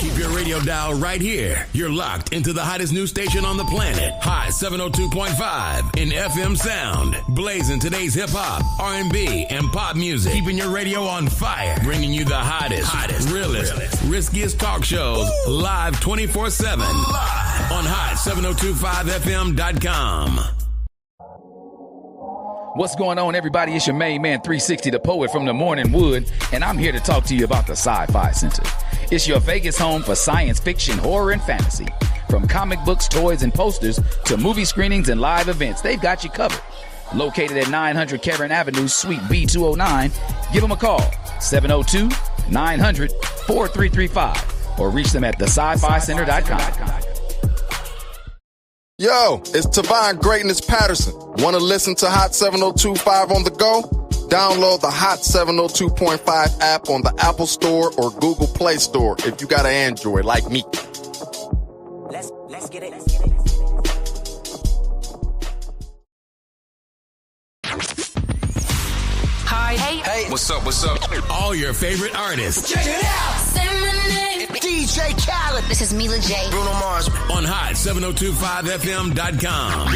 Keep your radio dial right here. You're locked into the hottest news station on the planet. Hot 702.5 in FM sound. Blazing today's hip-hop, R&B, and pop music. Keeping your radio on fire. Bringing you the hottest, realest, riskiest talk shows live 24/7 on hot7025fm.com. What's going on, everybody? It's your main man, 360, the poet from the Morning Wood, and I'm here to talk to you about the Sci-Fi Center. It's your Vegas home for science fiction, horror, and fantasy. From comic books, toys, and posters to movie screenings and live events, they've got you covered. Located at 900 Cameron Avenue, Suite B209, give them a call, 702-900-4335, or reach them at thescificenter.com. Yo, it's Tavon Greatness Patterson. Want to listen to Hot 702.5 on the go? Download the Hot 702.5 app on the Apple Store or Google Play Store if you got an Android like me. Let's get it. Hi. Hey. What's up? All your favorite artists. Check it out. Say my name. DJ Khaled. This is Mila J. Bruno Mars. On hot7025fm.com.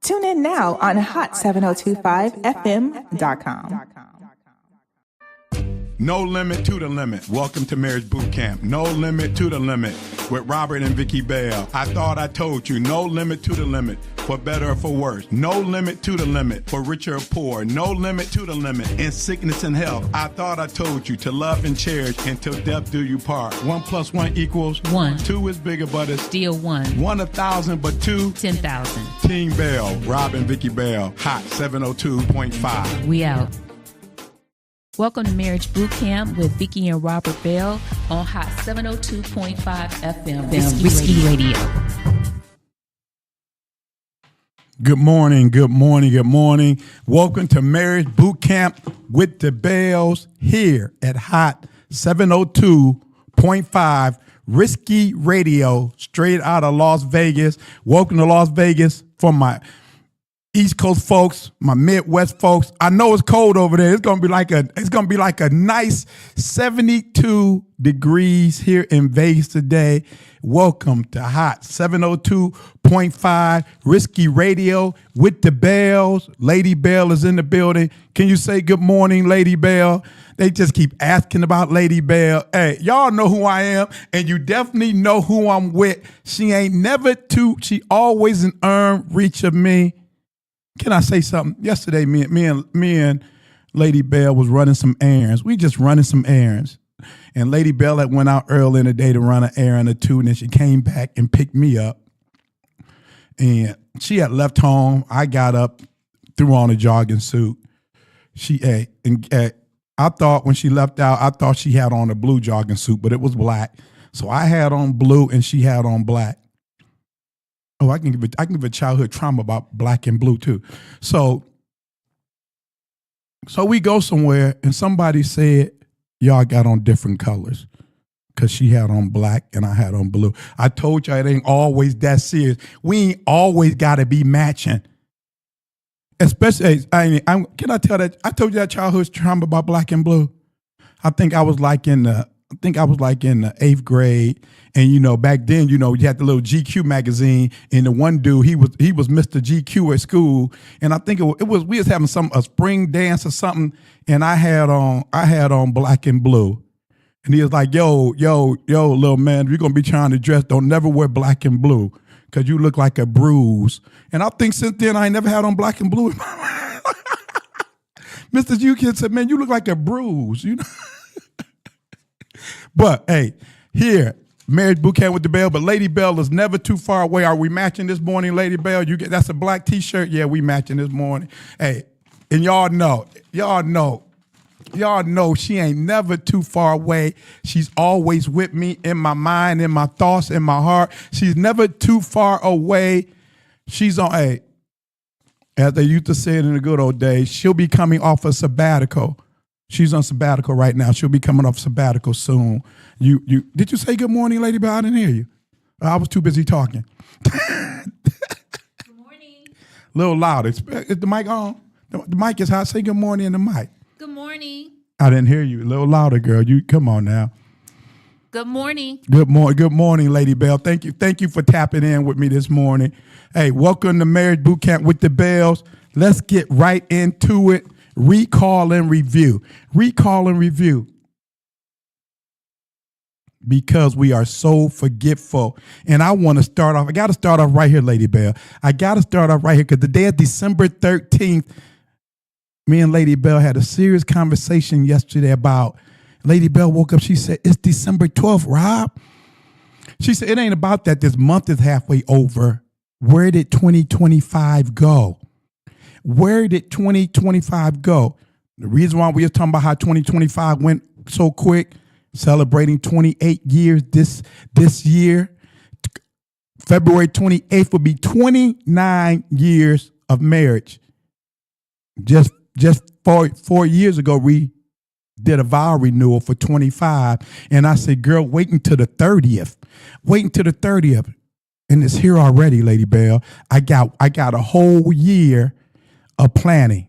Tune in now on hot7025fm.com. No limit to the limit. Welcome to Marriage Bootcamp. No limit to the limit with Robert and Vicky Bell. I thought I told you. No limit to the limit for better or for worse. No limit to the limit for richer or poor. No limit to the limit in sickness and health. I thought I told you to love and cherish until death do you part. 1 + 1 = 1. 2 is bigger, but it's Still 1. 1 1,000, but 2 10,000. Team Bell. Rob and Vicky Bell. Hot 702.5. We out. Welcome to Marriage Bootcamp with Vicky and Robert Bell on Hot 702.5 FM. Whiskey Radio. Good morning. Welcome to Marriage Bootcamp with the Bells here at Hot 702.5 Risky Radio, straight out of Las Vegas. Welcome to Las Vegas for my East Coast folks, my Midwest folks. I know it's cold over there. It's gonna be like a nice 72 degrees here in Vegas today. Welcome to Hot 702.5 Risky Radio with the Bells. Lady Bell is in the building. Can you say good morning, Lady Bell? They just keep asking about Lady Bell. Hey, y'all know who I am, and you definitely know who I'm with. She always in arm reach of me. Can I say something? Yesterday, me and Lady Bell was running some errands. We just running some errands. And Lady Bell had went out early in the day to run an errand or two, and then she came back and picked me up. And she had left home. I got up, threw on a jogging suit. I thought when she left out, I thought she had on a blue jogging suit, but it was black. So I had on blue and she had on black. Oh, I can give a childhood trauma about black and blue too. So we go somewhere and somebody said, y'all got on different colors because she had on black and I had on blue. I told you it ain't always that serious. We ain't always got to be matching. Especially, can I tell that? I told you that childhood trauma about black and blue. I think I was like in the 8th grade. And, back then, you had the little GQ magazine, and the one dude, he was Mr. GQ at school. And I think we was having a spring dance or something. And I had on black and blue. And he was like, yo, little man, if you're going to be trying to dress, don't never wear black and blue because you look like a bruise. And I think since then, I ain't never had on black and blue. Mr. GQ said, man, you look like a bruise, But, hey, here, Marriage Bootcamp with the Bell, but Lady Bell is never too far away. Are we matching this morning, Lady Bell? That's a black T-shirt? Yeah, we matching this morning. Hey, and y'all know she ain't never too far away. She's always with me in my mind, in my thoughts, in my heart. She's never too far away. She's on, as they used to say it in the good old days, she'll be coming off a sabbatical. She's on sabbatical right now. She'll be coming off sabbatical soon. Did you say good morning, Lady Bell? I didn't hear you. I was too busy talking. Good morning. A little louder. Is the mic on? The mic is hot. Say good morning in the mic. Good morning. I didn't hear you. A little louder, girl. You come on now. Good morning. Good morning. Good morning, Lady Bell. Thank you. Thank you for tapping in with me this morning. Hey, welcome to Marriage Bootcamp with the Bells. Let's get right into it. Recall and review. Recall and review. Because we are so forgetful. And I want to start off. I got to start off right here, Lady Bell. I got to start off right here because the day of December 13th, me and Lady Bell had a serious conversation yesterday about, Lady Bell woke up, she said, it's December 12th, Rob. She said, it ain't about that. This month is halfway over. Where did 2025 go? Where did 2025 go? The reason why we were talking about how 2025 went so quick, celebrating 28 years this year. February 28th will be 29 years of marriage. Just 4 years ago, we did a vow renewal for 25. And I said, girl, wait until the 30th. Wait until the 30th. And it's here already, Lady Bell. I got a whole year of planning.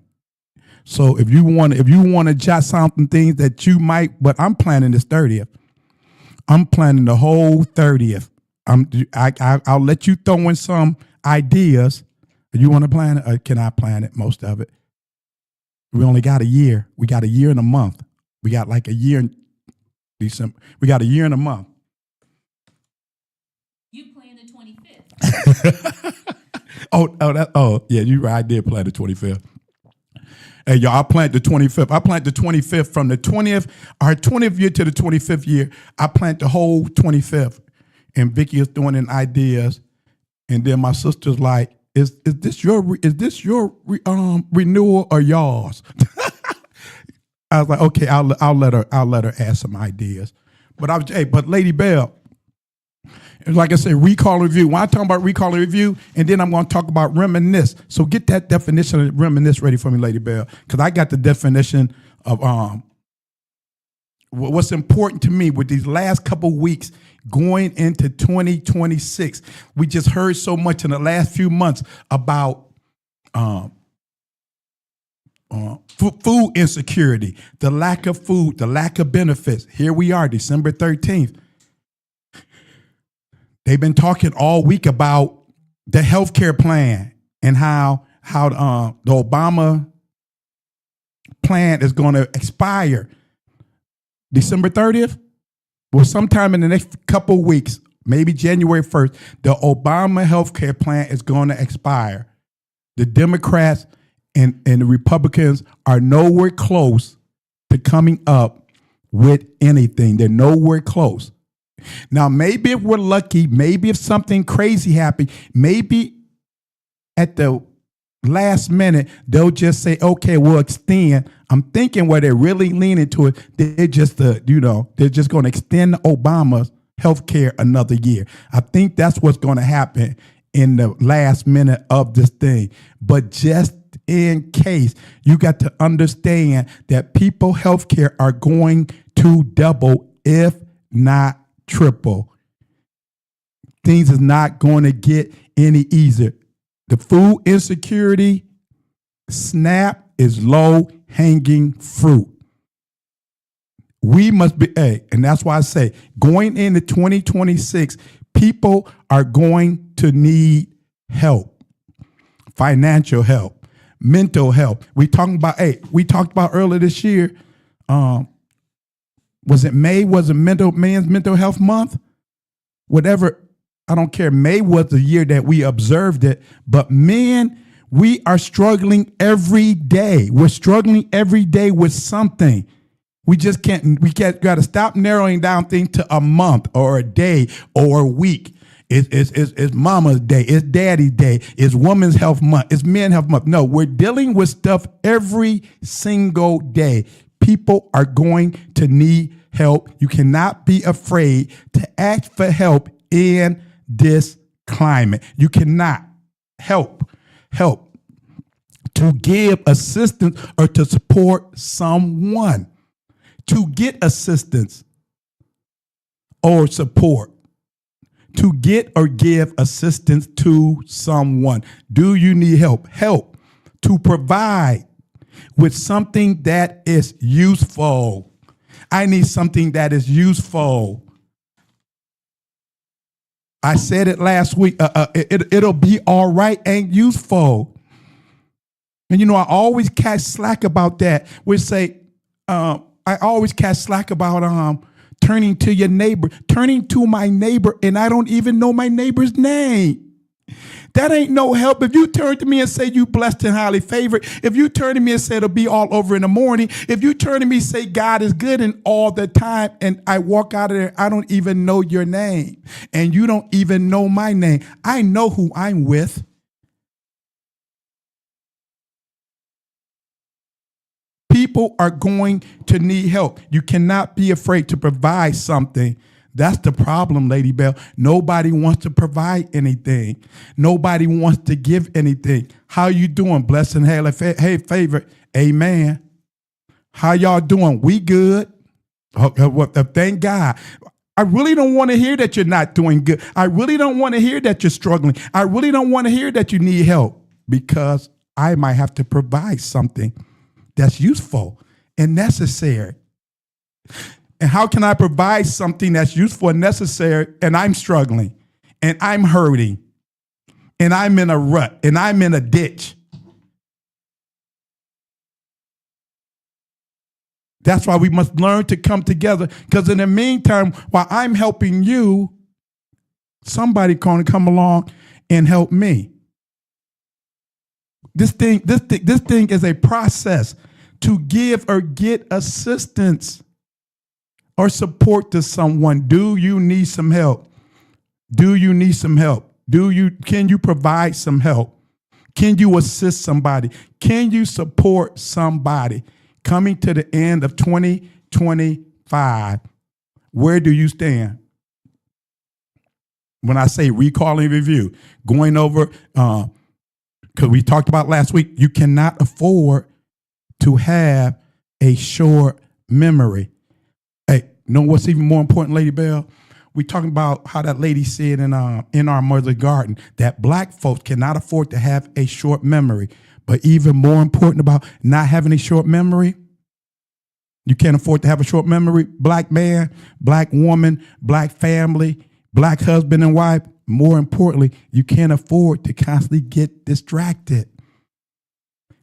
So if you want to jot something things that you might, but I'm planning this 30th. I'm planning the whole 30th. I'll let you throw in some ideas. You want to plan it, or can I plan it? Most of it. We only got a year. We got a year and a month. We got like a year in December. We got a year and a month. You playing the 25th. Yeah, you're right. I did plan the 25th. Hey, y'all, I planned the 25th. I planned the 25th from the 20th, our 20th year to the 25th year. I planned the whole 25th. And Vicky is throwing in ideas. And then my sister's like, is this your renewal or yours? I was like, okay, I'll let her add some ideas. But Lady Bell, like I said, recall and review. When I talk about recall and review, and then I'm going to talk about reminisce. So get that definition of reminisce ready for me, Lady Bell, because I got the definition of what's important to me with these last couple weeks going into 2026. We just heard so much in the last few months about food insecurity, the lack of food, the lack of benefits. Here we are, December 13th. They've been talking all week about the healthcare plan and how the Obama plan is going to expire December 30th. Well, sometime in the next couple of weeks, maybe January 1st, the Obama healthcare plan is going to expire. The Democrats and the Republicans are nowhere close to coming up with anything. They're nowhere close. Now, maybe if we're lucky, maybe if something crazy happened, maybe at the last minute, they'll just say, okay, we'll extend. I'm thinking where they're really leaning to it, they're just they're just going to extend Obama's health care another year. I think that's what's going to happen in the last minute of this thing. But just in case, you got to understand that people health care are going to double, if not triple. Things is not going to get any easier. The food insecurity SNAP is low hanging fruit. We must be, and that's why I say going into 2026, people are going to need help, financial help, mental help. We talked about earlier this year. Was it May? Was it Men's Mental Health Month? Whatever. I don't care. May was the year that we observed it. But men, we are struggling every day. We're struggling every day with something. We just got to stop narrowing down things to a month or a day or a week. It's Mama's Day. It's Daddy's Day. It's Women's Health Month. It's Men's Health Month. No, we're dealing with stuff every single day. People are going to need help. You cannot be afraid to ask for help in this climate. You cannot help to give assistance or to support someone. To get assistance or support. To get or give assistance to someone. Do you need help? Help to provide with something that is useful. I need something that is useful. I said it last week. It'll be all right and useful. And you know, I always catch slack about that. We say, I always catch slack about turning to your neighbor, turning to my neighbor, and I don't even know my neighbor's name. That ain't no help. If you turn to me and say you blessed and highly favored, if you turn to me and say it'll be all over in the morning, if you turn to me and say God is good and all the time, and I walk out of there, I don't even know your name, and you don't even know my name. I know who I'm with. People are going to need help. You cannot be afraid to provide something. That's the problem, Lady Bell. Nobody wants to provide anything. Nobody wants to give anything. How you doing? Blessed and hey, favorite. Amen. How y'all doing? We good. Thank God. I really don't want to hear that you're not doing good. I really don't want to hear that you're struggling. I really don't want to hear that you need help, because I might have to provide something that's useful and necessary. And how can I provide something that's useful and necessary and I'm struggling and I'm hurting and I'm in a rut and I'm in a ditch? That's why we must learn to come together, because in the meantime, while I'm helping you, somebody going to come along and help me. This thing is a process to give or get assistance or support to someone. Do you need some help? Do you need some help? Can you provide some help? Can you assist somebody? Can you support somebody? Coming to the end of 2025, where do you stand? When I say recall and review, going over, because we talked about last week, you cannot afford to have a short memory. Hey, know what's even more important, Lady Bell? We talking about how that lady said in Our Mother's Garden that black folks cannot afford to have a short memory. But even more important about not having a short memory, you can't afford to have a short memory. Black man, black woman, black family, black husband and wife. More importantly, you can't afford to constantly get distracted.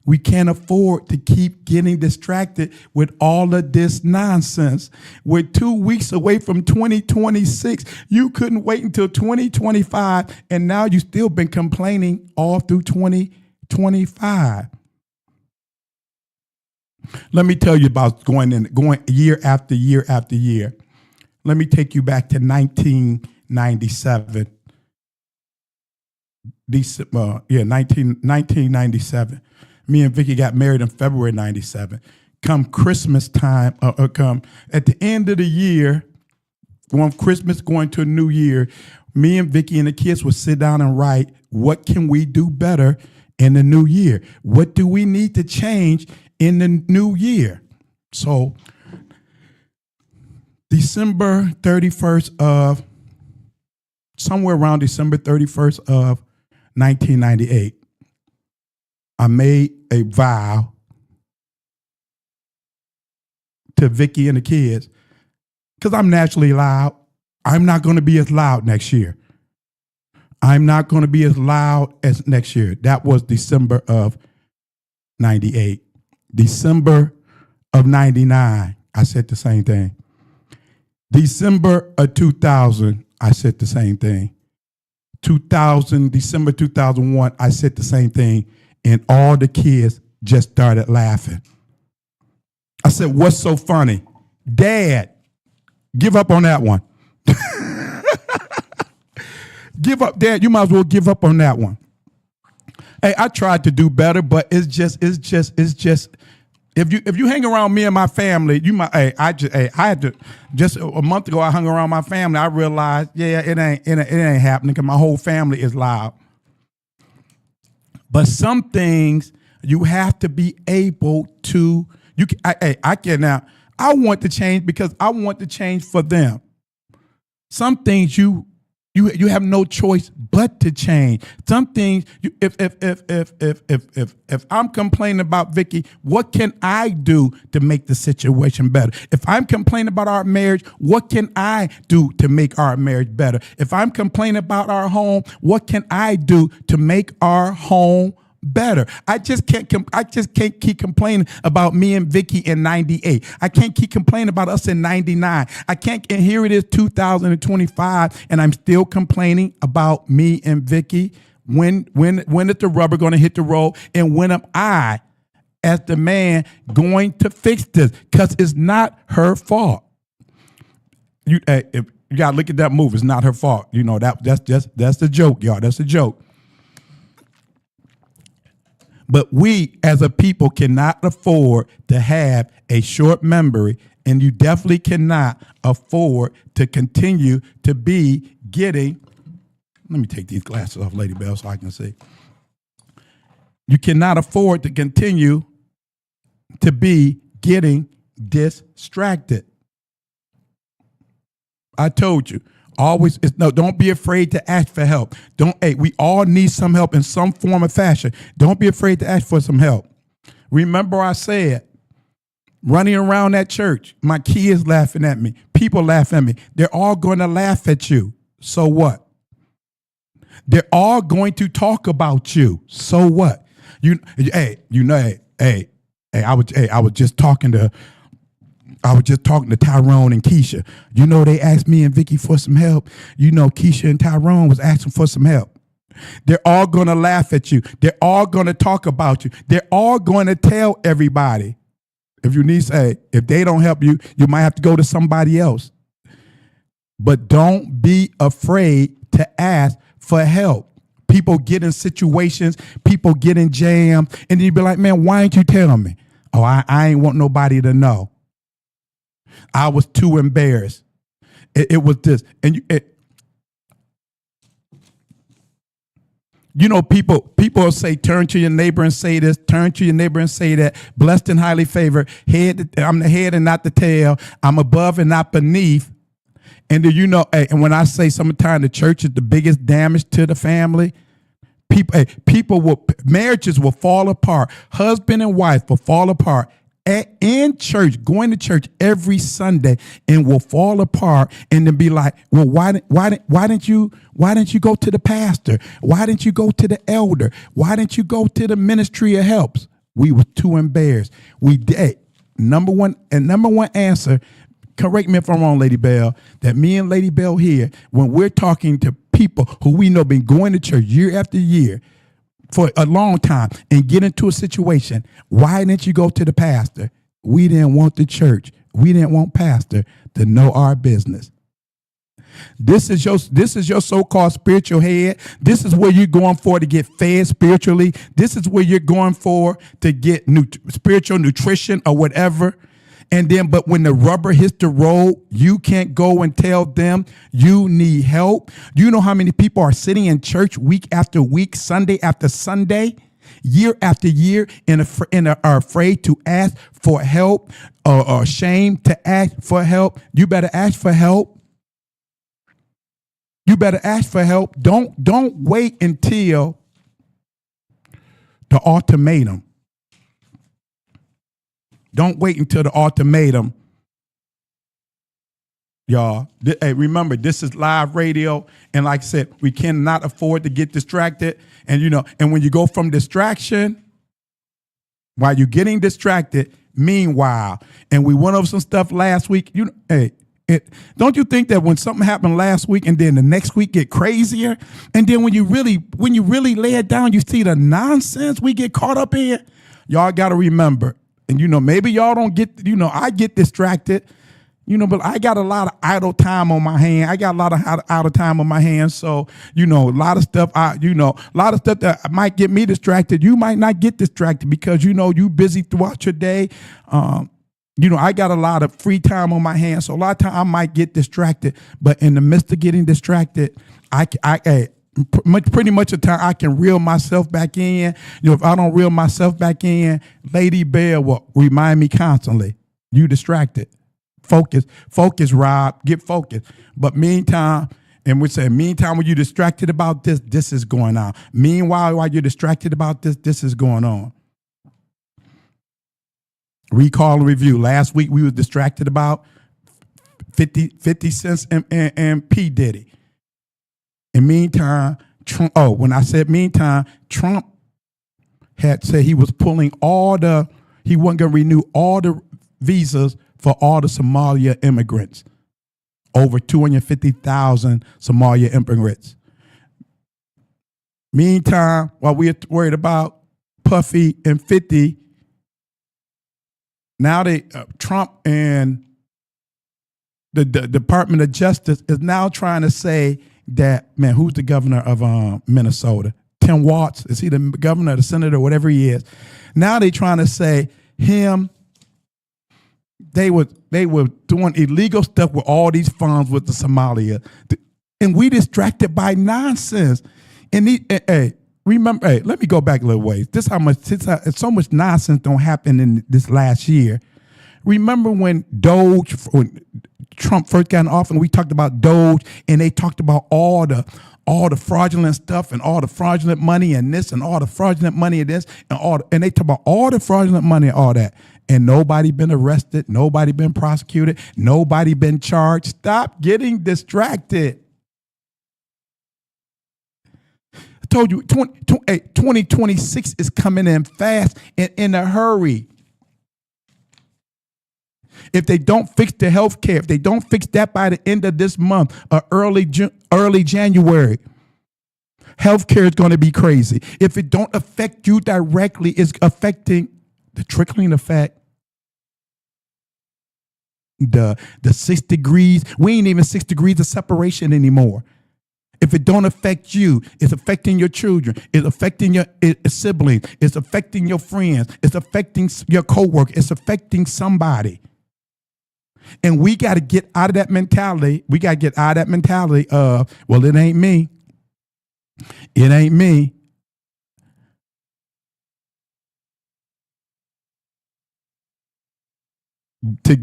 We can't afford to keep getting distracted with all of this nonsense. We're 2 weeks away from 2026. You couldn't wait until 2025, and now you've still been complaining all through 2025. Let me tell you about going year after year after year. Let me take you back to 1997. 1997. Me and Vicky got married in February 97. Come Christmas time, come at the end of the year, from Christmas going to a new year, me and Vicky and the kids would sit down and write, what can we do better in the new year? What do we need to change in the new year? So somewhere around December 31st of 1998, I made a vow to Vicky and the kids, because I'm naturally loud. I'm not going to be as loud next year. I'm not going to be as loud as next year. That was December of 98. December of 99, I said the same thing. December of 2000, I said the same thing. December 2001, I said the same thing. And all the kids just started laughing. I said, what's so funny? Dad, give up on that one. Give up, Dad. You might as well give up on that one. Hey, I tried to do better, but it's just. If you hang around me and my family, you might. I had to. Just a month ago, I hung around my family. I realized, it ain't happening because my whole family is loud. But some things you have to be able to. I can now. I want to change because I want to change for them. Some things you You have no choice but to change. Some things, if I'm complaining about Vicky, what can I do to make the situation better? If I'm complaining about our marriage, what can I do to make our marriage better? If I'm complaining about our home, what can I do to make our home better? I just can't keep complaining about me and Vicky in 98. I can't keep complaining about us in 99. I can't, and here it is 2025 and I'm still complaining about me and Vicky. When is the rubber going to hit the road, and when am I as the man going to fix this? Because it's not her fault. You gotta look at that move. It's not her fault. You know, that's the joke, y'all. That's a joke. But we as a people cannot afford to have a short memory, and you definitely cannot afford to continue to be getting, let me take these glasses off, Lady Bell, so I can see. You cannot afford to continue to be getting distracted. I told you. Don't be afraid to ask for help. We all need some help in some form or fashion. Don't be afraid to ask for some help. Remember I said, running around that church, my kids laughing at me, people laugh at me. They're all going to laugh at you. So what? They're all going to talk about you. So what? I was just talking to Tyrone and Keisha. You know, they asked me and Vicky for some help. You know, Keisha and Tyrone was asking for some help. They're all going to laugh at you. They're all going to talk about you. They're all going to tell everybody. If they don't help you, you might have to go to somebody else. But don't be afraid to ask for help. People get in situations, people get in jams, and then you be like, man, why ain't you telling me? Oh, I ain't want nobody to know. I was too embarrassed. It was this. And people say, turn to your neighbor and say this, turn to your neighbor and say that. Blessed and highly favored. I'm the head and not the tail. I'm above and not beneath. And and when I say sometimes the church is the biggest damage to the family, marriages will fall apart. Husband and wife will fall apart in church, going to church every Sunday, and will fall apart, and then be like, well, why didn't you go to the pastor? Why didn't you go to the elder? Why didn't you go to the ministry of helps? We were too embarrassed. We did. Number one answer, correct me if I'm wrong, Lady Bell, that me and Lady Bell here, when we're talking to people who we know been going to church year after year for a long time and get into a situation, why didn't you go to the pastor? We didn't want the church. We didn't want pastor to know our business. This is your so-called spiritual head. This is where you're going for to get fed spiritually. This is where you're going for to get spiritual nutrition or whatever. But when the rubber hits the road, you can't go and tell them you need help. You know how many people are sitting in church week after week, Sunday after Sunday, year after year, and are afraid to ask for help or ashamed to ask for help? You better ask for help. You better ask for help. Don't wait until the ultimatum. Don't wait until the ultimatum, y'all. Hey, remember, this is live radio. And like I said, we cannot afford to get distracted. And when you go from distraction, while you're getting distracted, meanwhile, and we went over some stuff last week, don't you think that when something happened last week and then the next week get crazier? And then when you really lay it down, you see the nonsense we get caught up in? Y'all got to remember. And, maybe y'all don't get, I get distracted, but I got a lot of idle time on my hand. I got a lot of idle time on my hands. So, a lot of stuff, that might get me distracted. You might not get distracted because, you busy throughout your day. I got a lot of free time on my hands. So a lot of time I might get distracted. But in the midst of getting distracted, pretty much the time I can reel myself back in. If I don't reel myself back in, Lady Bell will remind me constantly, you distracted. Focus, Rob, get focused. But meantime, And we say, meantime, when you're distracted about this, this is going on. Meanwhile, while you're distracted about this, this is going on. Recall and review. Last week, we were distracted about 50 cents and P. Diddy. In meantime, Trump, when I said meantime, Trump had said he was pulling he wasn't going to renew all the visas for all the Somalia immigrants. Over 250,000 Somalia immigrants. Meantime, while we're worried about Puffy and 50, now Trump and the Department of Justice is now trying to say that, man, who's the governor of Minnesota? Tim Walz, is he the governor, the senator, whatever he is? Now they're trying to say him. They were doing illegal stuff with all these funds with the Somalia, and we distracted by nonsense. And remember, let me go back a little ways. This how much so much nonsense don't happen in this last year. Remember when Trump first got in office, and we talked about Doge, and they talked about all the fraudulent stuff and all the fraudulent money and this and all the fraudulent money and this and they talk about all the fraudulent money and all that. And nobody been arrested, nobody been prosecuted, nobody been charged. Stop getting distracted. I told you, 2026 is coming in fast and in a hurry. If they don't fix the health care, if they don't fix that by the end of this month or early January, health care is going to be crazy. If it don't affect you directly, it's affecting the trickling effect. The 6 degrees, we ain't even 6 degrees of separation anymore. If it don't affect you, it's affecting your children, it's affecting your siblings, it's affecting your friends, it's affecting your coworker, it's affecting somebody. And we got to get out of that mentality. We got to get out of that mentality of, well, it ain't me. It ain't me. To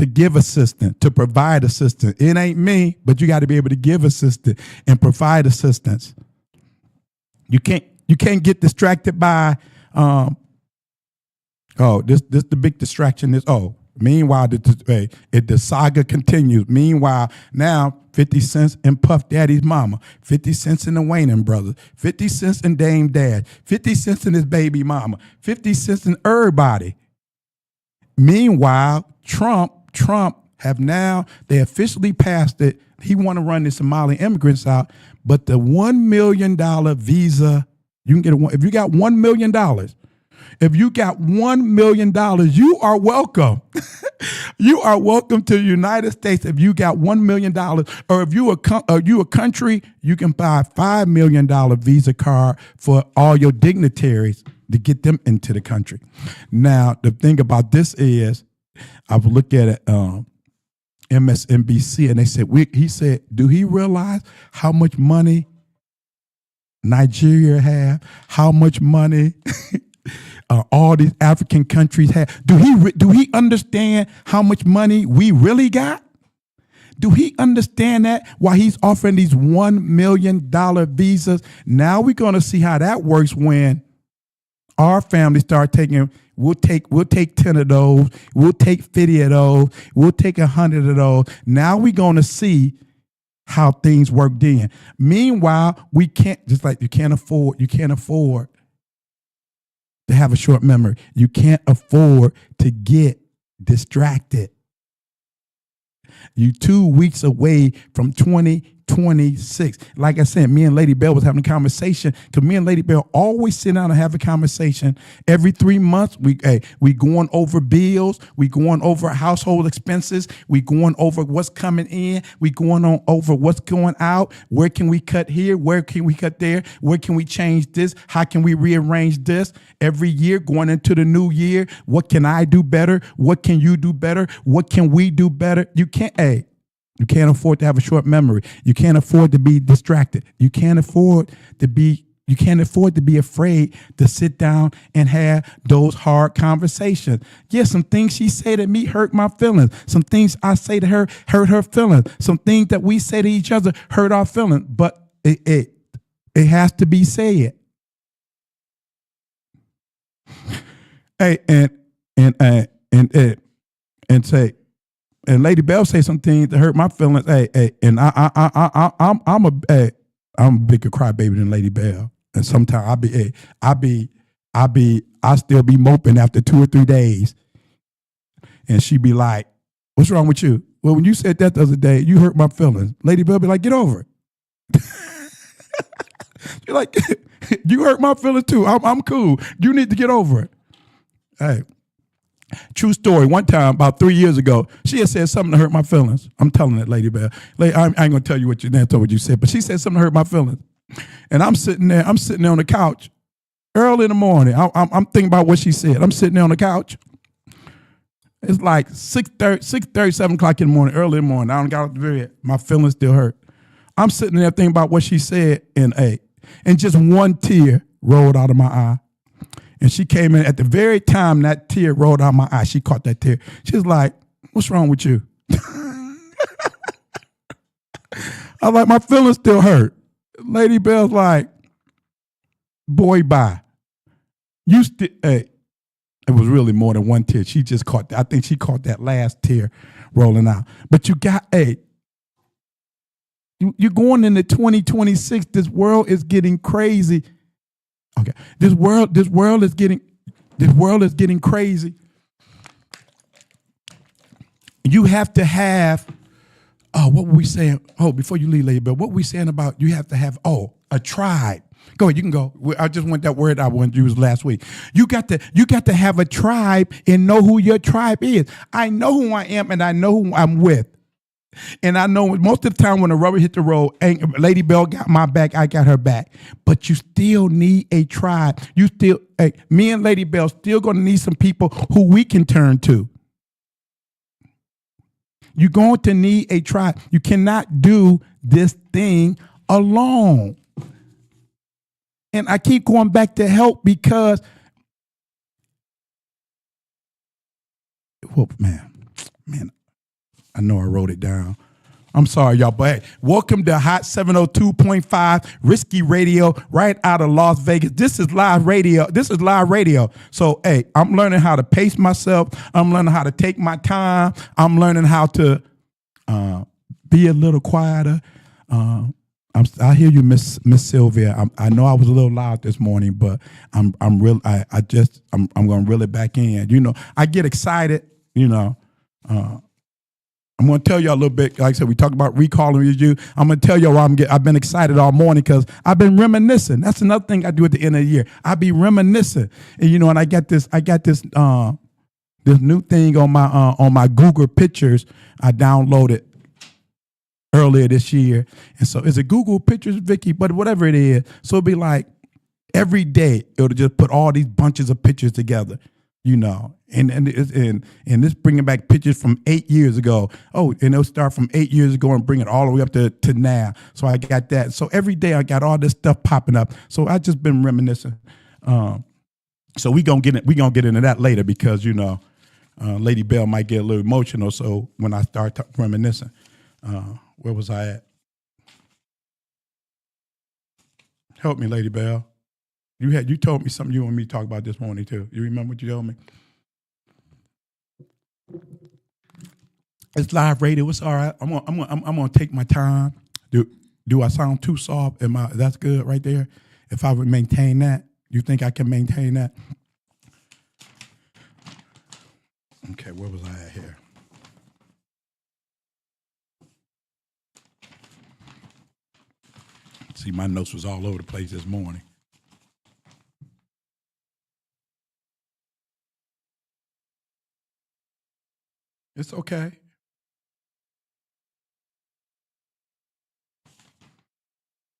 give assistance, to provide assistance. It ain't me, but you got to be able to give assistance and provide assistance. You can't get distracted by this the big distraction is meanwhile the saga continues. Meanwhile, now 50 cents in Puff Daddy's mama, 50 cents in the Wayne brothers, 50 cents in Dame Dad, 50 cents in his baby mama, 50 cents in everybody. Meanwhile, Trump they officially passed it. He want to run the Somali immigrants out, but the $1 million visa, you can get if you got $1 million. If you got $1 million, you are welcome. You are welcome to the United States if you got $1 million. Or if you a country, you can buy a $5 million visa card for all your dignitaries to get them into the country. Now, the thing about this is, I've looked at it, MSNBC, and they said, he said, do he realize how much money Nigeria have? How much money all these African countries have? Do he understand how much money we really got? Do he understand that? Why he's offering these $1 million visas? Now we're going to see how that works when our family start taking. We'll take 10 of those. We'll take 50 of those. We'll take 100 of those. Now we're going to see how things work then. Meanwhile, we can't, just like you can't afford to have a short memory. You can't afford to get distracted. You 2 weeks away from 2026. Like I said, me and Lady Bell was having a conversation because me and Lady Bell always sit down and have a conversation. Every 3 months, we going over bills. We going over household expenses. We going over what's coming in. We going on over what's going out. Where can we cut here? Where can we cut there? Where can we change this? How can we rearrange this? Every year going into the new year, what can I do better? What can you do better? What can we do better? You can't afford to have a short memory. You can't afford to be distracted. You can't afford to be You can't afford to be afraid to sit down and have those hard conversations. Yeah, some things she say to me hurt my feelings. Some things I say to her hurt her feelings. Some things that we say to each other hurt our feelings. But it has to be said. Hey, and say, and Lady Bell say some things that hurt my feelings. Hey, and I'm a bigger crybaby than Lady Bell. And sometimes I still be moping after 2 or 3 days. And she be like, what's wrong with you? Well, when you said that the other day, you hurt my feelings. Lady Bell be like, get over it. You're like, you hurt my feelings too. I'm cool. You need to get over it. Hey, true story. One time, about 3 years ago, she had said something to hurt my feelings. I'm telling it, Lady Bell. I ain't gonna tell you what you said, but she said something to hurt my feelings. And I'm sitting there on the couch early in the morning. I'm thinking about what she said. I'm sitting there on the couch. It's like 6:30, 7 o'clock in the morning, early in the morning. I don't got out the bed. My feelings still hurt. I'm sitting there thinking about what she said, and just one tear rolled out of my eye. And she came in at the very time that tear rolled out of my eye. She caught that tear. She was like, what's wrong with you? I was like, my feelings still hurt. Lady Bell's like, boy, bye. It was really more than one tear. She just caught that. I think she caught that last tear rolling out. But you got, you're going into 2026. This world is getting crazy. Okay. This world is getting crazy. You have to have, what were we saying? Oh, before you leave, Lady Bell, what were we saying about you have to have, a tribe. Go ahead, you can go. I just want that word I wanted to use last week. You got to have a tribe and know who your tribe is. I know who I am and I know who I'm with. And I know most of the time when the rubber hit the road, Lady Bell got my back, I got her back. But you still need a tribe. Me and Lady Bell still going to need some people who we can turn to. You're going to need a tribe. You cannot do this thing alone. And I keep going back to help because, man, I know I wrote it down. I'm sorry, y'all, but hey, welcome to Hot 702.5 Risky Radio right out of Las Vegas. This is live radio. So, hey, I'm learning how to pace myself. I'm learning how to take my time. I'm learning how to be a little quieter. I hear you, Miss Sylvia. I know I was a little loud this morning, but I'm going to reel it back in. You know, I get excited, I'm going to tell y'all a little bit. Like I said, we talked about recalling you. I'm going to tell y'all why I've been excited all morning because I've been reminiscing. That's another thing I do at the end of the year. I be reminiscing, and I got this new thing on my Google Pictures. I downloaded earlier this year, and so it's a Google Pictures, Vicky, but whatever it is. So it'll be like every day it'll just put all these bunches of pictures together. And this bringing back pictures from 8 years ago. Oh, and it'll start from 8 years ago and bring it all the way up to now. So I got that. So every day I got all this stuff popping up. So I just been reminiscing. So we gonna get into that later because Lady Bell might get a little emotional. So when I start reminiscing, where was I at? Help me, Lady Bell. You told me something you want me to talk about this morning too. You remember what you told me? It's live radio. It's all right. I'm gonna take my time. Do I sound too soft? That's good right there. If I would maintain that, you think I can maintain that? Okay, where was I at here? See, my notes was all over the place this morning. It's okay.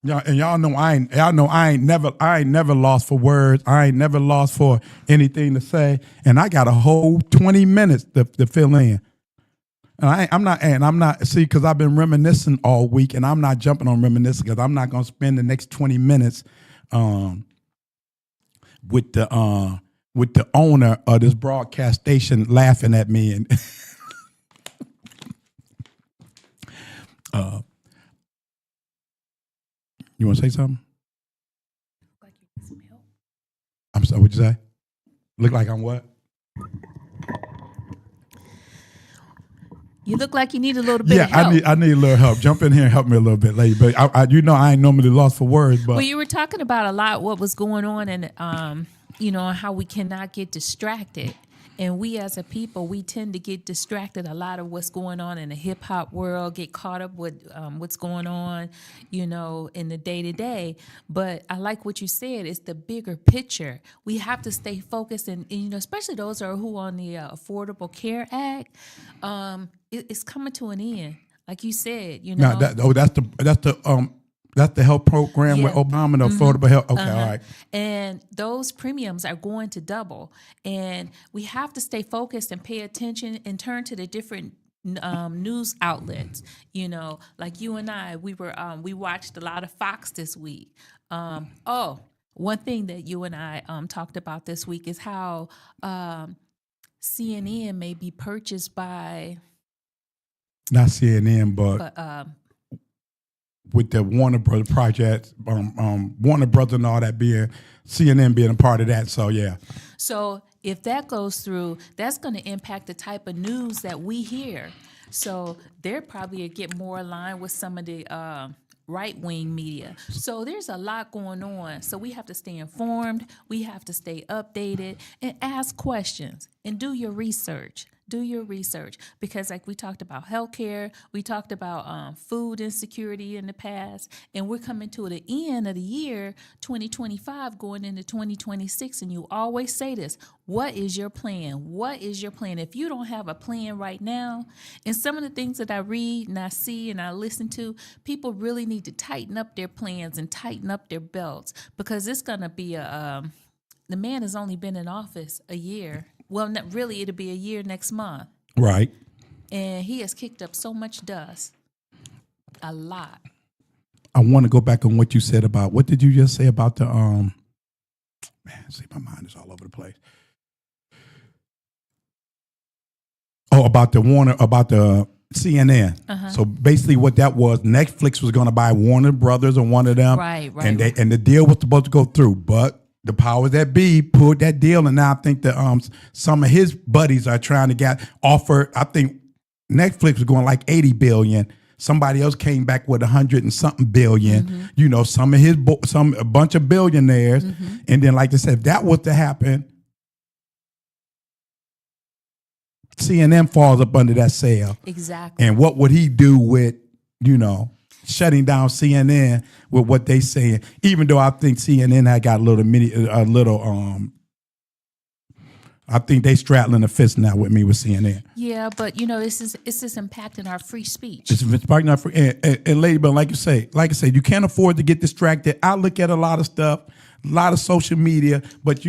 Y'all know I ain't never lost for words. I ain't never lost for anything to say. And I got a whole 20 minutes to fill in. And I'm not because I've been reminiscing all week, and I'm not jumping on reminiscing because I'm not gonna spend the next 20 minutes with the owner of this broadcast station laughing at me and you want to say something? I'm sorry, what'd you say? Look like I'm what? You look like you need a little bit of help. I need a little help. Jump in here and help me a little bit, lady. But I I ain't normally lost for words. But well, you were talking about a lot what was going on, and how we cannot get distracted. And we as a people, we tend to get distracted a lot of what's going on in the hip hop world, get caught up with what's going on, in the day to day. But I like what you said. It's the bigger picture. We have to stay focused, and especially those who are on the Affordable Care Act. It's coming to an end, like you said. That's the health program with Obama, the affordable health. Okay, all right. And those premiums are going to double. And we have to stay focused and pay attention and turn to the different news outlets. Like you and I, we watched a lot of Fox this week. One thing that you and I talked about this week is how CNN may be purchased by... Not CNN, but with the Warner Brothers project, Warner Brothers and all that CNN being a part of that. So, yeah. So if that goes through, that's going to impact the type of news that we hear. So they're probably get more aligned with some of the right-wing media. So there's a lot going on. So we have to stay informed. We have to stay updated and ask questions and do your research. Do your research, because like we talked about healthcare, we talked about food insecurity in the past, and we're coming to the end of the year 2025 going into 2026, and you always say this: what is your plan? What is your plan? If you don't have a plan right now, and some of the things that I read and I see and I listen to, people really need to tighten up their plans and tighten up their belts, because it's going to be the man has only been in office a year. Well, not really, it'll be a year next month. Right. And he has kicked up so much dust. A lot. I want to go back on what you said about, what did you just say about the, man, see, my mind is all over the place. Oh, about the CNN. Uh-huh. So basically what that was, Netflix was going to buy Warner Brothers or one of them. Right. And the deal was supposed to go through, but the powers that be pulled that deal, and now I think that some of his buddies are trying to get offered. I think Netflix was going like $80 billion. Somebody else came back with $100 and something billion. Mm-hmm. A bunch of billionaires, and then like I said, if that was to happen, CNN falls up under that sale. Exactly. And what would he do with shutting down CNN with what they saying? Even though I think CNN had got I think they straddling the fist now with me with CNN. Yeah, but it's just impacting our free speech. It's impacting our free and Lady Bell, like I say, you can't afford to get distracted. I look at a lot of stuff, a lot of social media, but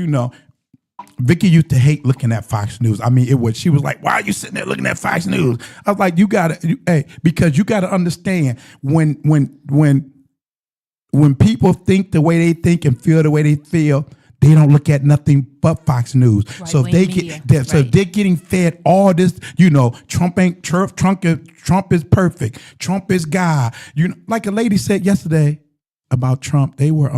Vicky used to hate looking at Fox News. I mean, she was like, why are you sitting there looking at Fox News? I was like, because you got to understand when people think the way they think and feel the way they feel, they don't look at nothing but Fox News. Right, so if they're getting fed all this, Trump is perfect. Trump is God. Like a lady said yesterday about Trump, they were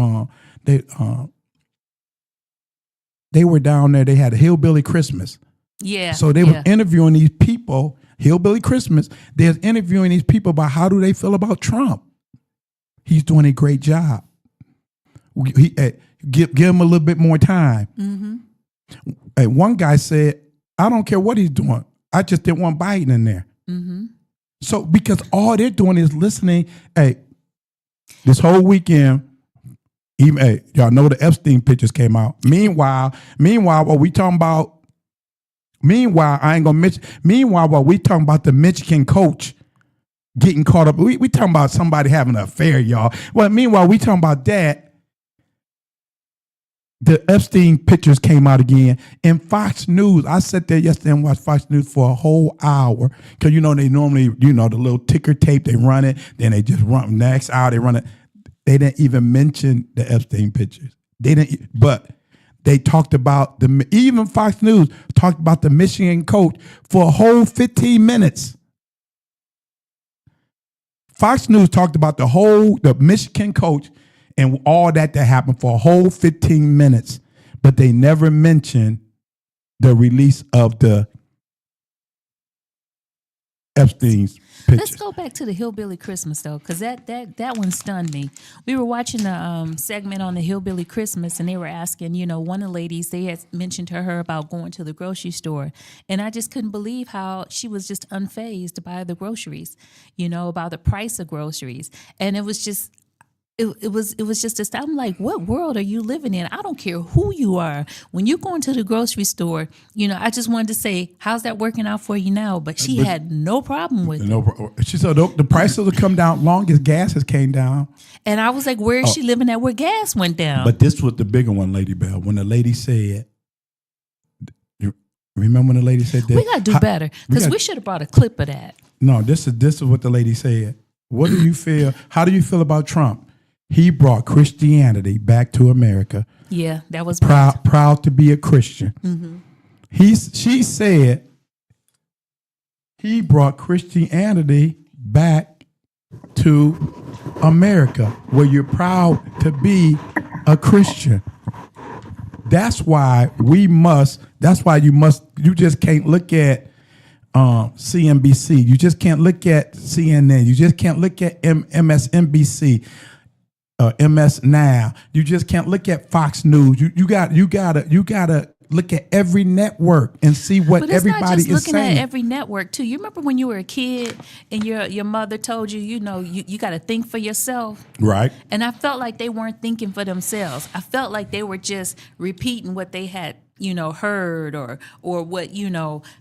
down there. They had a Hillbilly Christmas. Yeah. So they were interviewing these people, Hillbilly Christmas. They're interviewing these people about how do they feel about Trump. He's doing a great job. Give him a little bit more time. Mm-hmm. One guy said, I don't care what he's doing. I just didn't want Biden in there. Mm-hmm. So because all they're doing is listening. This whole weekend, y'all know the Epstein pictures came out. Meanwhile, what we talking about? Meanwhile, I ain't gonna mention. Meanwhile, what we talking about the Michigan coach getting caught up. We talking about somebody having an affair, y'all. Well, meanwhile, we talking about that. The Epstein pictures came out again. And Fox News, I sat there yesterday and watched Fox News for a whole hour. Because, they normally, the little ticker tape, they run it. Then they just run, next hour they run it. They didn't even mention the Epstein pictures. They didn't, but they talked about even Fox News talked about the Michigan coach for a whole 15 minutes. Fox News talked about the Michigan coach and all that happened for a whole 15 minutes, but they never mentioned the release of the Epstein's pictures. Let's go back to the Hillbilly Christmas though, because that one stunned me. We were watching a segment on the Hillbilly Christmas, and they were asking, one of the ladies, they had mentioned to her about going to the grocery store, and I just couldn't believe how she was just unfazed by the groceries, about the price of groceries, and it was just. It was just I'm like, what world are you living in? I don't care who you are. When you're going to the grocery store, I just wanted to say, how's that working out for you now? But she had no problem with it. She said the prices will come down long as gas has came down. And I was like, where is she living at where gas went down? But this was the bigger one, Lady Bell. When the lady said, you remember when the lady said that? We got to do better, because we should have brought a clip of that. No, this is what the lady said. What do you feel? How do you feel about Trump? He brought Christianity back to America. Yeah, that was proud to be a Christian. Mm-hmm. She said he brought Christianity back to America, where you're proud to be a Christian. That's why you just can't look at CNBC. You just can't look at CNN. You just can't look at MSNBC. MS Now. You just can't look at Fox News. You gotta look at every network and see what everybody is saying. But it's not just looking at every network too. You remember when you were a kid and your mother told you, you got to think for yourself, right? And I felt like they weren't thinking for themselves. I felt like they were just repeating what they had heard or what,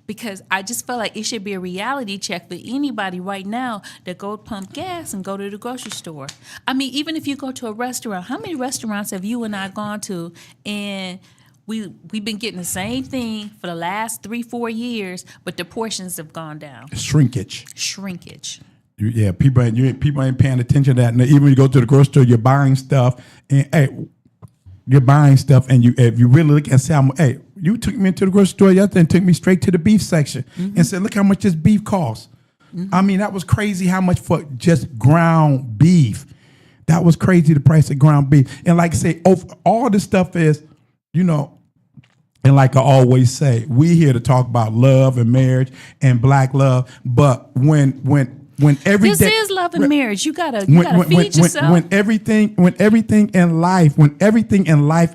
because I just felt like it should be a reality check for anybody right now that go pump gas and go to the grocery store. I mean, even if you go to a restaurant, how many restaurants have you and I gone to, and we've been getting the same thing for the last 3-4 years, but the portions have gone down. Shrinkage. Yeah, people ain't paying attention to that. And even when you go to the grocery store, you're buying stuff, and if you really look and say, hey, you took me into the grocery store yesterday and took me straight to the beef section and said, look how much this beef costs. Mm-hmm. I mean, that was crazy how much for just ground beef. That was crazy, the price of ground beef. And like I say, all this stuff is, and like I always say, we here to talk about love and marriage and black love. But when every this day, is love and marriage. You gotta feed yourself. When everything in life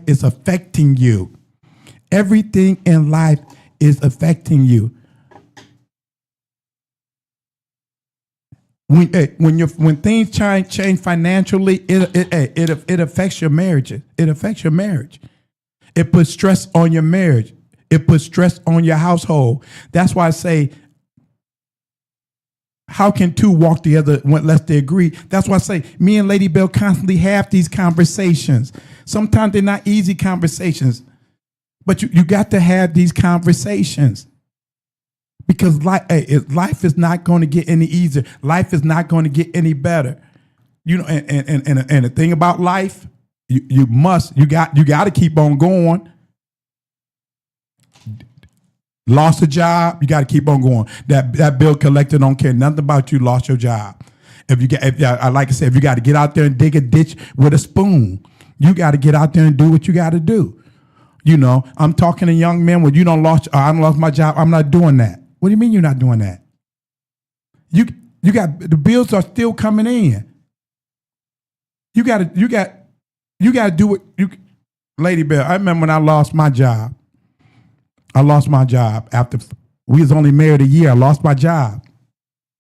is affecting you, everything in life is affecting you. When things change financially, it affects your marriage. It affects your marriage. It puts stress on your marriage. It puts stress on your household. That's why I say, how can two walk together unless they agree? That's why I say me and Lady Bell constantly have these conversations. Sometimes they're not easy conversations, but you got to have these conversations, because life is not going to get any easier. Life is not going to get any better. And the thing about life, you got to keep on going. Lost a job, you got to keep on going. That bill collector don't care nothing about you. Lost your job. If you got to get out there and dig a ditch with a spoon, you got to get out there and do what you got to do. I'm talking to young men when I lost my job. I'm not doing that. What do you mean you're not doing that? You got the bills are still coming in. You got to do it. Lady Bell, I remember when I lost my job. I lost my job after we was only married a year. I lost my job.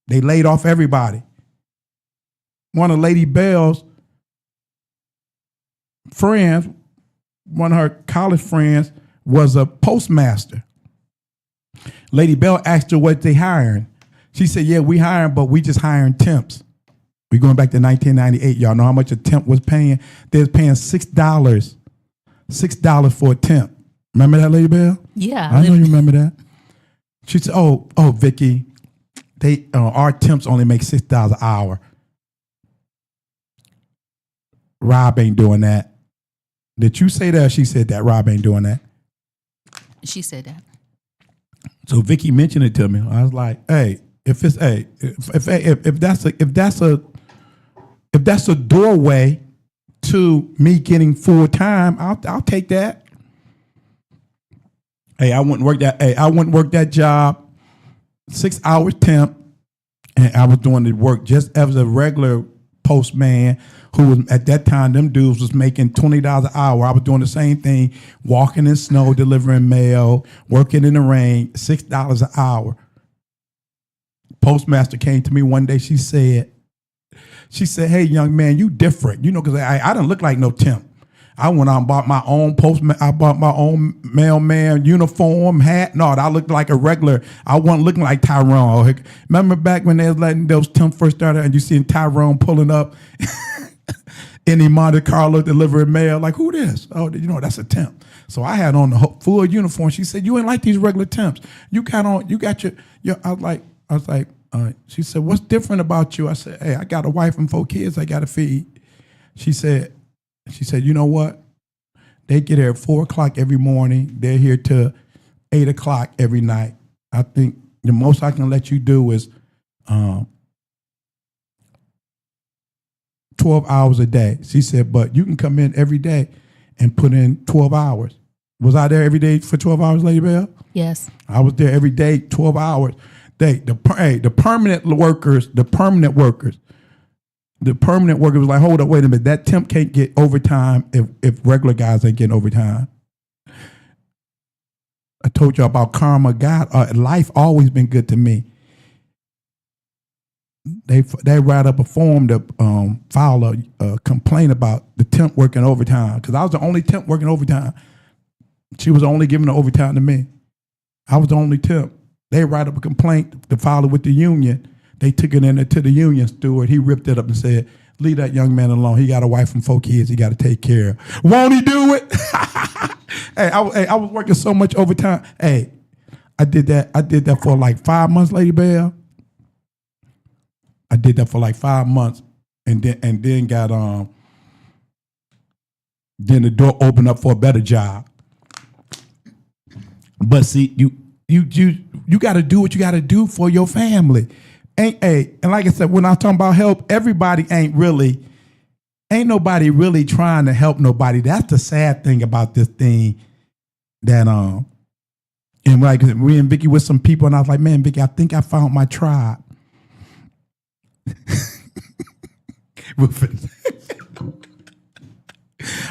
They laid off everybody. One of Lady Bell's friends, one of her college friends, was a postmaster. Lady Bell asked her what they hiring. She said, yeah, we hiring, but we just hiring temps. We going back to 1998. Y'all know how much a temp was paying? They was paying $6 for a temp. Remember that, Lady Bell? Yeah. I know you remember that. She said, oh, Vicky, our temps only make $6 an hour. Rob ain't doing that. Did you say that? Or she said that Rob ain't doing that. She said that. So Vicky mentioned it to me. I was like, hey, if that's a doorway to me getting full time, I'll take that. Hey, I wouldn't work that job, 6 hours temp, and I was doing the work just as a regular postman who was at that time, them dudes was making $20 an hour. I was doing the same thing, walking in snow, delivering mail, working in the rain, $6 an hour. Postmaster came to me one day. She said, hey, young man, you different. You know, because I didn't look like no temp. I went out and bought my own postman. I bought my own mailman uniform, hat. No, I looked like a regular. I wasn't looking like Tyrone. Remember back when they was letting those temps first started and you seen Tyrone pulling up in the Monte Carlo delivering mail? Like, who this? Oh, you know, that's a temp. So I had on the full uniform. She said, you ain't like these regular temps. You got your I was like, she said, what's different about you? I said, hey, I got a wife and 4 kids I got to feed. She said, you know what? They get here at 4 o'clock every morning. They're here till 8 o'clock every night. I think the most I can let you do is 12 hours a day. She said, but you can come in every day and put in 12 hours. Was I there every day for 12 hours, Lady Bell? Yes. I was there every day, 12 hours. The permanent workers was like, hold up, wait a minute. That temp can't get overtime if regular guys ain't getting overtime. I told you about karma. God, life always been good to me. They write up a form to file a complaint about the temp working overtime because I was the only temp working overtime. She was only giving the overtime to me. I was the only temp. They write up a complaint to file it with the union. They took it in to the union steward. He ripped it up and said, leave that young man alone. He got a wife and 4 kids he got to take care of. Won't he do it? Hey, I was working so much overtime. Hey, I did that for like 5 months, Lady Bell. I did that for like 5 months and then got then the door opened up for a better job. But see, you got to do what you got to do for your family. And like I said, when I'm talking about help, everybody ain't nobody really trying to help nobody. That's the sad thing about this thing that and like we and Vicky with some people, and I was like, man, Vicky, I think I found my tribe.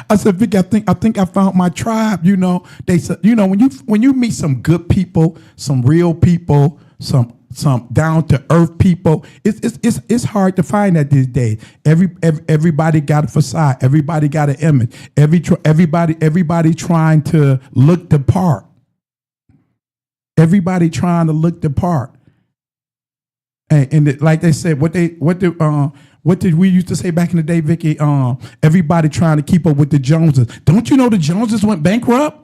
I said, Vicky, I think I found my tribe. You know, they said, you know, when you meet some good people, some real people, some down to earth people, it's hard to find that these days. Everybody got a facade. Everybody got an image. Everybody trying to look the part. Everybody trying to look the part. And like they said, what did we used to say back in the day, Vicky? Everybody trying to keep up with the Joneses. Don't you know the Joneses went bankrupt?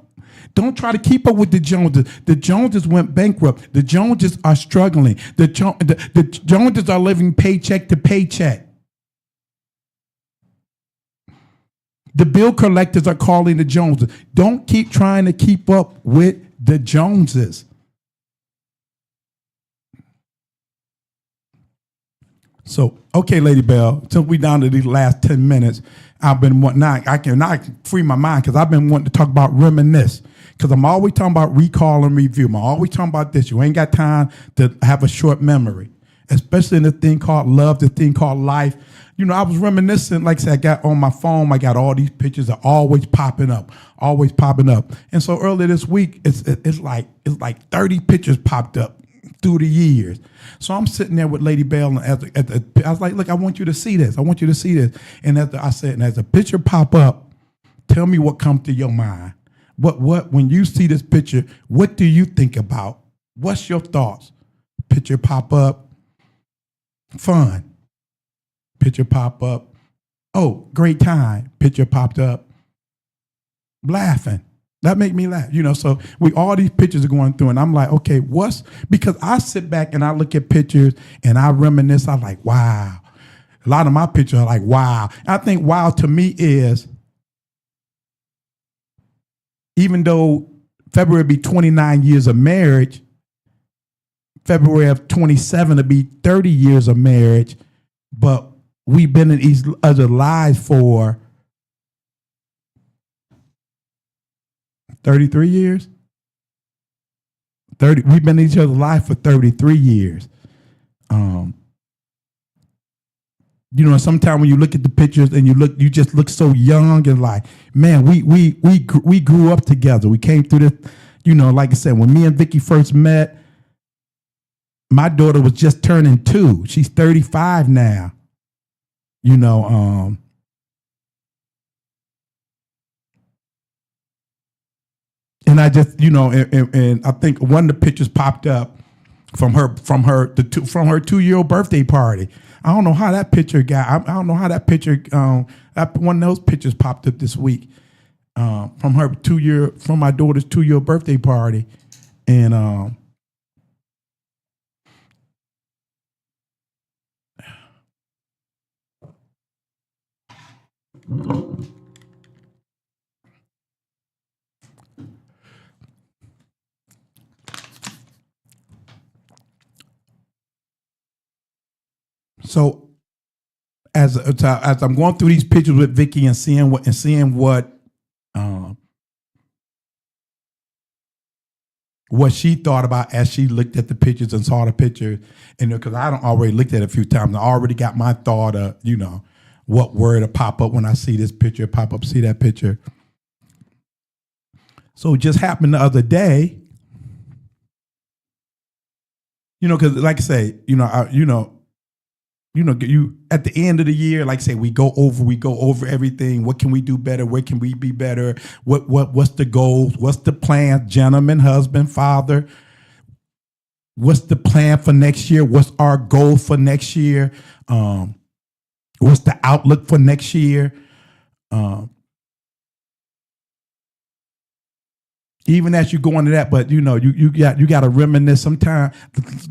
Don't try to keep up with the Joneses. The Joneses went bankrupt. The Joneses are struggling. The Joneses are living paycheck to paycheck. The bill collectors are calling the Joneses. Don't keep trying to keep up with the Joneses. So, okay, Lady Bell, since we down to these last 10 minutes, I've been wanting, now I can free my mind because I've been wanting to talk about reminisce. Because I'm always talking about recall and review. I'm always talking about this. You ain't got time to have a short memory, especially in the thing called love, the thing called life. You know, I was reminiscing, like I said, I got on my phone, I got all these pictures are always popping up. And so earlier this week, it's like 30 pictures popped up through the years. So I'm sitting there with Lady Bell, and I was like, look, I want you to see this. And as the picture pop up, tell me what comes to your mind. What when you see this picture, what do you think about? What's your thoughts? Picture pop up, fun. Picture pop up, oh, great time. Picture popped up, laughing. That make me laugh, you know. So all these pictures are going through, and I'm like, okay, because I sit back and I look at pictures and I reminisce. I'm like, wow, A lot of my pictures are like wow. I think wow to me is, even though February be 29 years of marriage, February of 27 to be 30 years of marriage, but we've been in each other's lives for 33 years. We've been in each other's life for 33 years. You know, sometimes when you look at the pictures and you just look so young and like, man, we grew up together. We came through this, you know, like I said, when me and Vicky first met, my daughter was just turning 2. She's 35 now. You know, and I just, you know, and I think one of the pictures popped up from her 2-year-old birthday party. I don't know how that picture got. I don't know how that picture. One of those pictures popped up this week from my daughter's 2-year birthday party, and so as I'm going through these pictures with Vicky and seeing what she thought about as she looked at the pictures and saw the picture, and because I don't already looked at it a few times, I already got my thought of, you know, what word to pop up when I see this picture, pop up, see that picture. So it just happened the other day, you know, because like I say, you at the end of the year, like I say, we go over everything. What can we do better? Where can we be better? What's the goals? What's the plan? Gentleman, husband, father. What's the plan for next year? What's our goal for next year? What's the outlook for next year? Even as you go into that, but you know, you got to reminisce. Sometimes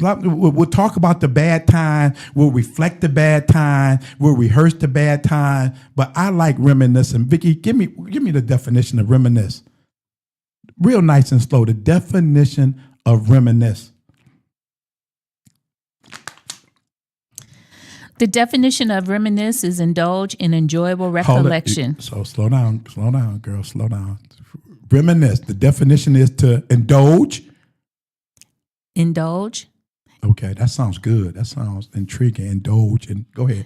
we'll talk about the bad time. We'll reflect the bad time. We'll rehearse the bad time. But I like reminiscing. Vicky, give me the definition of reminisce. Real nice and slow. The definition of reminisce. The definition of reminisce is indulge in enjoyable recollection. So slow down, girl, slow down. Reminisce. The definition is to indulge. Indulge. Okay, that sounds good. That sounds intriguing. Indulge, and go ahead.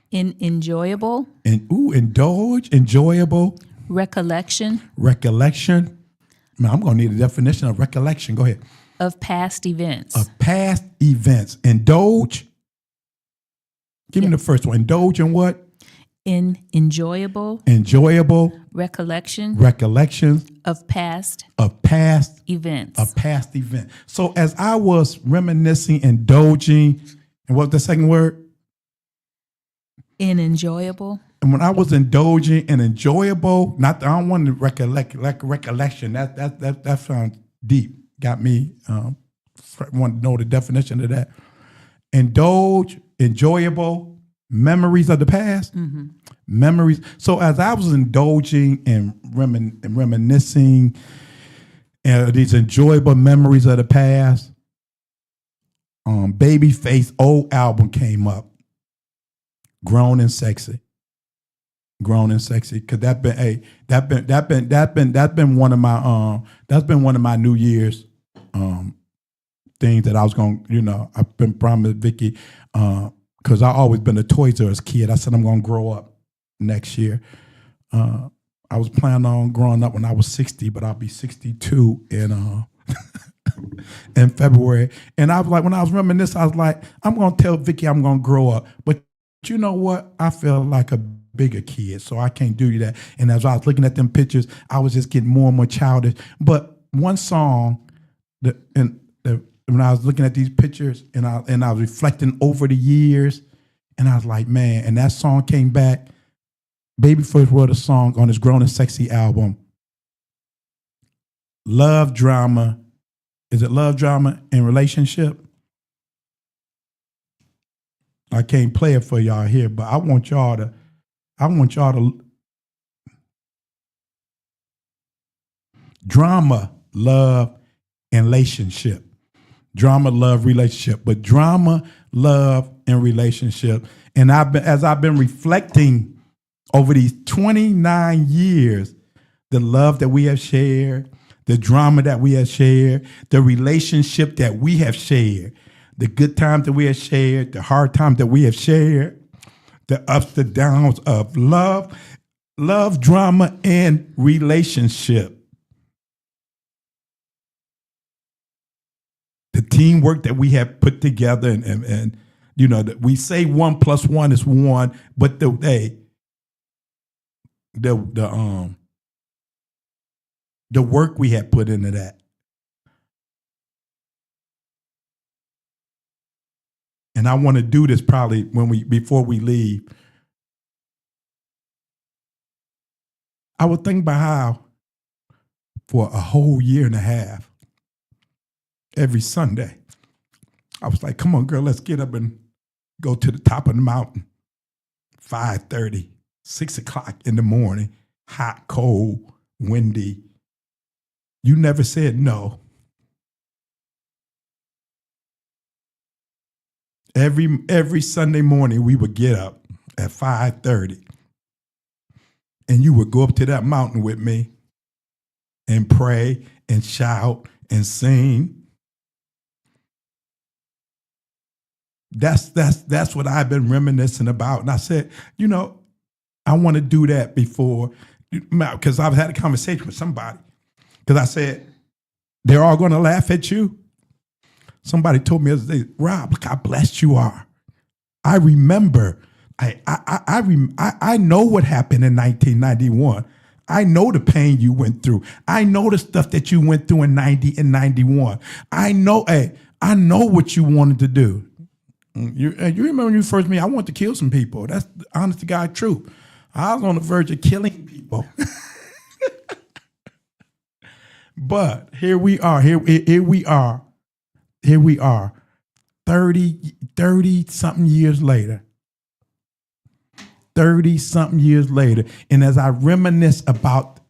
In enjoyable. Indulge, enjoyable. Recollection. Recollection. Man, I'm gonna need a definition of recollection. Go ahead. Of past events. Of past events. Indulge. Give me the first one. Indulge in what? In enjoyable. Enjoyable. Recollection. Recollections. Of past. Events. A past event. So as I was reminiscing, indulging, and what's the second word? In enjoyable. And when I was indulging and enjoyable, I don't want to recollection. That sounds deep. Got me. Want to know the definition of that. Indulge, enjoyable, memories of the past. Mm-hmm. Memories. So as I was indulging and reminiscing these enjoyable memories of the past, Babyface old album came up, Grown and Sexy. Grown and Sexy, because that's been one of my New Year's things that I was going, I've been promised Vicky, because I've always been a Toys R Us kid. I said I'm going to grow up next year. I was planning on growing up when I was 60, but I'll be 62 in in February. And I was like, when I was reminiscing, I was like, I'm going to tell Vicky I'm going to grow up. But you know what? I feel like a bigger kid, so I can't do that. And as I was looking at them pictures, I was just getting more and more childish. But one song, when I was looking at these pictures and I was reflecting over the years, and I was like, man, and that song came back. Babyface wrote a song on his Grown and Sexy album, Love Drama. Is it Love Drama in Relationship? I can't play it for y'all here, but I want y'all to drama, love, and relationship. Drama, love, relationship. But drama, love, and relationship. And as I've been reflecting over these 29 years, the love that we have shared, the drama that we have shared, the relationship that we have shared, the good times that we have shared, the hard times that we have shared, the ups and downs of love, drama, and relationship. The teamwork that we have put together, and you know, we say 1 + 1 is 1, but the work we had put into that. And I want to do this probably before we leave. I would think about how for a whole year and a half, every Sunday, I was like, come on, girl, let's get up and go to the top of the mountain. 5:30, 6 o'clock in the morning, hot, cold, windy. You never said no. Every Sunday morning, we would get up at 5:30, and you would go up to that mountain with me and pray and shout and sing. That's what I've been reminiscing about. And I said, you know, I want to do that before, because I've had a conversation with somebody. Because I said, they're all going to laugh at you. Somebody told me the other day, Rob, look how blessed you are. I remember, I know what happened in 1991. I know the pain you went through. I know the stuff that you went through in 90 and 91. I know what you wanted to do. You remember when you first met me, I wanted to kill some people. That's the honest to God truth. I was on the verge of killing people. But here we are. Here we are. 30 something years later. 30 something years later. And as I reminisce about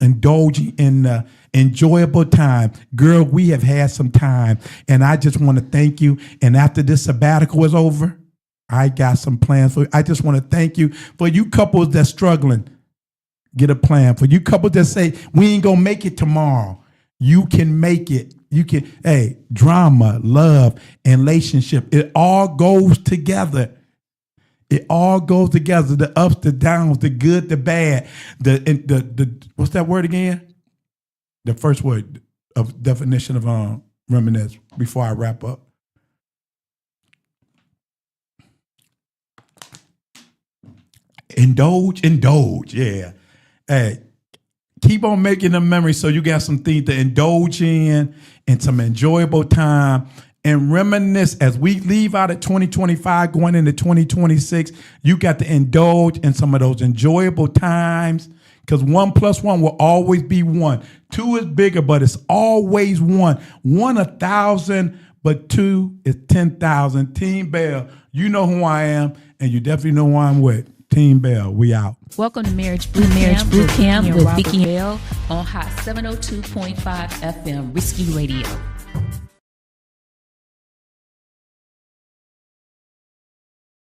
indulging in the enjoyable time, girl, we have had some time. And I just want to thank you. And after this sabbatical is over, I got some plans for you. I just want to thank you for you couples that's struggling. Get a plan. For you couples that say, we ain't going to make it tomorrow. You can make it. You can, drama, love, and relationship. It all goes together. It all goes together. The ups, the downs, the good, the bad. The what's that word again? The first word of definition of reminisce before I wrap up. Indulge, yeah. Hey, keep on making them memories so you got some things to indulge in and some enjoyable time and reminisce as we leave out of 2025 going into 2026. You got to indulge in some of those enjoyable times because 1 + 1 will always be 1. 2 is bigger, but it's always 1. 1 1,000, but 2 is 10,000. Team Bell, you know who I am, and you definitely know who I'm with. Team Bell, we out. Welcome to Marriage Bootcamp with Vicky Bell on Hot 702.5 FM, Risky Radio.